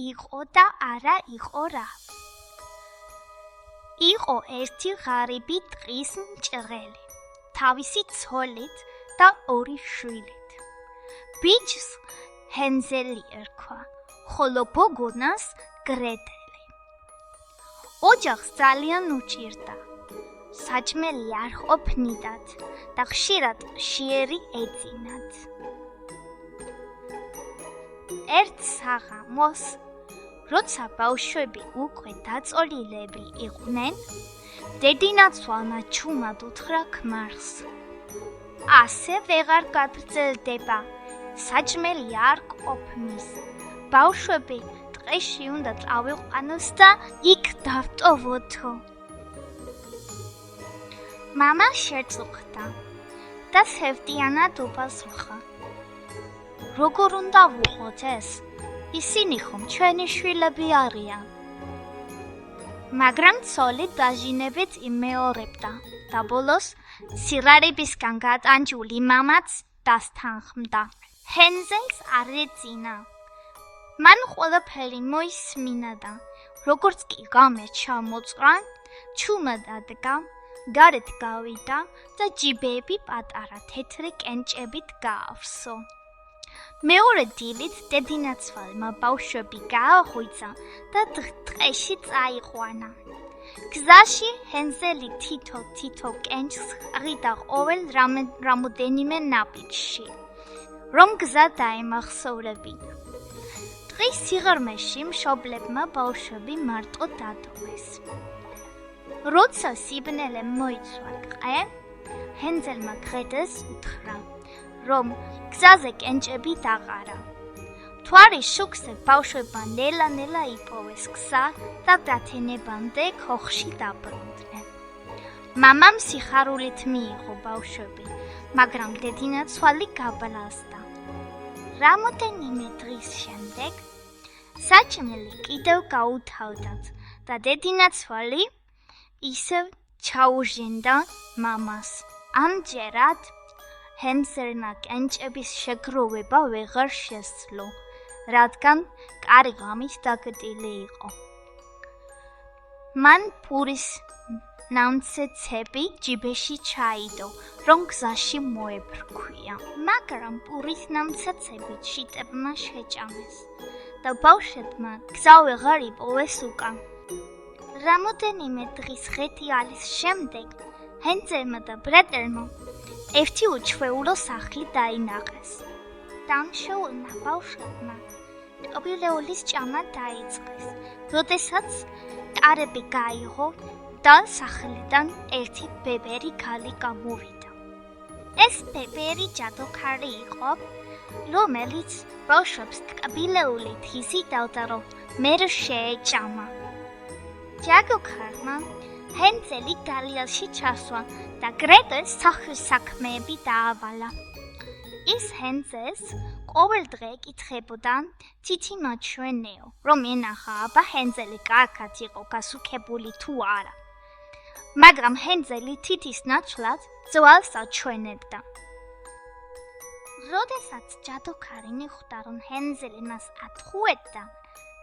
იყო და არა იყო რა. იყო ერთი ღარიბი ტყის მჭრელი, თავისი ცოლით და 2 შვილით. ბიჭს ჰენზელი ერქვა, ხოლო გოგონას გრეტელი. ოჯახს ძალიან უჭირდა. საჭმელი არ ყოფნიდათ და ხშირად შიერი ეძინათ. ერთ საღამოს, როცა ბავშვები უკვე დაწოლილები იყვნენ, დედინაცვალმა ჩუმად უთხრა ქმარს. ასე ვეღარ გაგრძელდება, საჭმელი არ ყოფნის. ბავშვები ტყეში უნდა წავიყვანოს და იქ დავტოვოთო. მამა შეწუხდა და სევდიანად უბაზრხა. როგორ უნდა ვუყოთ ეს? ისინი ხომ ჩვენი შვილები არიან. მაგრამ ცოლი დაჟინებით იმეორებდა და ბოლოს სიღარიბისგან გატანჯული მამაც დასთანხმდა. ჰენზელს არ ეძინა. მან ყველაფერი მოისმინა და როგორც კი ღამე ჩამოწყრა, ჩუმად ადგა, გარეთ გავიდა და ჯიბეები პატარა თეთრი კენჭებით გაავსო. მეორე დილით დედინაცვალმა ბავშვები გააღვიძა და ტყეში წაიყვანა. გზაში ჰენზელი თითო კენჭს ყრიდა ყოველ რამოდენიმე ნაპირში, რომ გზა დაემახსოვრებინა. ტყის სიღრმეში მშობლებმა ბავშვები მარტო დატოვეს. როცა სიბნელე მოიცვა ტყე, ჰენზელმა გრეტელს უთხრა, რომ გზაზე კენჭები დაღარა. მთვარის შუქზე ბავშვებმა ნელა-ნელა იპოვეს გზა და დათენებამდე ქოხში დაბრუნდნენ. მამამ სიხარულით მიიღო ბავშვები, მაგრამ დედინაცვალი გაბლაზდა. რამოდენიმე დღის შემდეგ საჭმელი კიდევ გაუთავდათ და დედინაცვალი ისევ ჩაუჟინდა მამას. ამჯერად ჰენზელმა კენჭების შეგროვება ვეღარ შესძლო, რადგან კარი ღამით დაგდილი იყო. მან პურის ნამცეცები ჯიბეში ჩაიდო, რომ გზაში მოებრქვია. მაგრამ პურის ნამცეცები ჩიტებმა შეჭამეს და ბავშვებმა გზა ვეღარ იპოვეს უკან. რამოდენიმე დღის ღეტიალის შემდეგ ჰენზელმა და გრეტელმა ერთი უჩვეულო სახლი დაინახეს. დამშეულმა ბავშვებმა ყვილეულის ჭამა დაიწყეს, როდესაც კარები გაიღო და სახლიდან ერთი ბებერი ქალი გამოვიდა. ეს ბებერი ჯადოქარი იყო, რომელიც ბავშვებს ყვილეულით იზიდავდა, რომ მერ შეეჭამა. ჯადოქარმა ჰენზელი გალიაში ჩასვა და გრეტელს სახლის საქმეები დაავალა. ის ჰენზელს ყოველდღე ეკითხებოდა თითი მაჩვენეო, რომ ენახა აბა ჰენზელი კარგად იყო გასუქებული თუ არა. მაგრამ ჰენზელი თითის ნაცვლად ძვალს აჩვენებდა. როდესაც ჯადოქარი მიხვდა, რომ ჰენზელი მას ათხოვდა,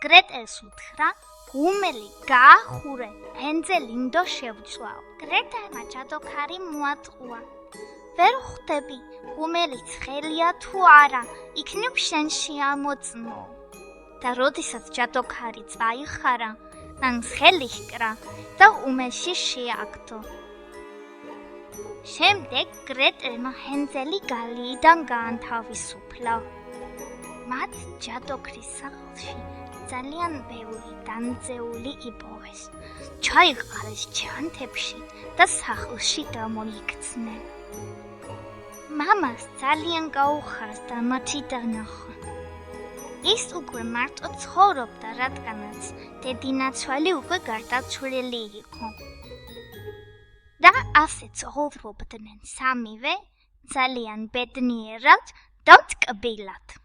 გრეტელს უთხრა, გუმელი გაახურე, ჰენზელი უნდა შევწვაო. გრეტელმა ჯადოქარი მოატყუა. ვერ ხვდები, გუმელი ცხელია თუ არა, იქნებ შენ შეამოწმო. და როდესაც ჯადოქარი წაიხარა, მან ცხელი ჰკრა და უმელში შეაგდო. შემდეგ გრეტელმა ჰენზელი გალიიდან გაანთავისუფლა. მათ ჯადოქრის სახლში ძალიან ბევრი დამძეული იპოვეს. ჩაიყარეს ჩანთებში და სახლში დამოიქცნენ. მამას ძალიან გაუხარს და მათი დანახვა. ის უკვე მარტო ცხოვრობდა, რადგანაც დედინაცვალი უკვე გარდაცვლილი იყო. და ასე ცხოვრობდნენ სამივე ძალიან ბედნიერად და ტკბილად.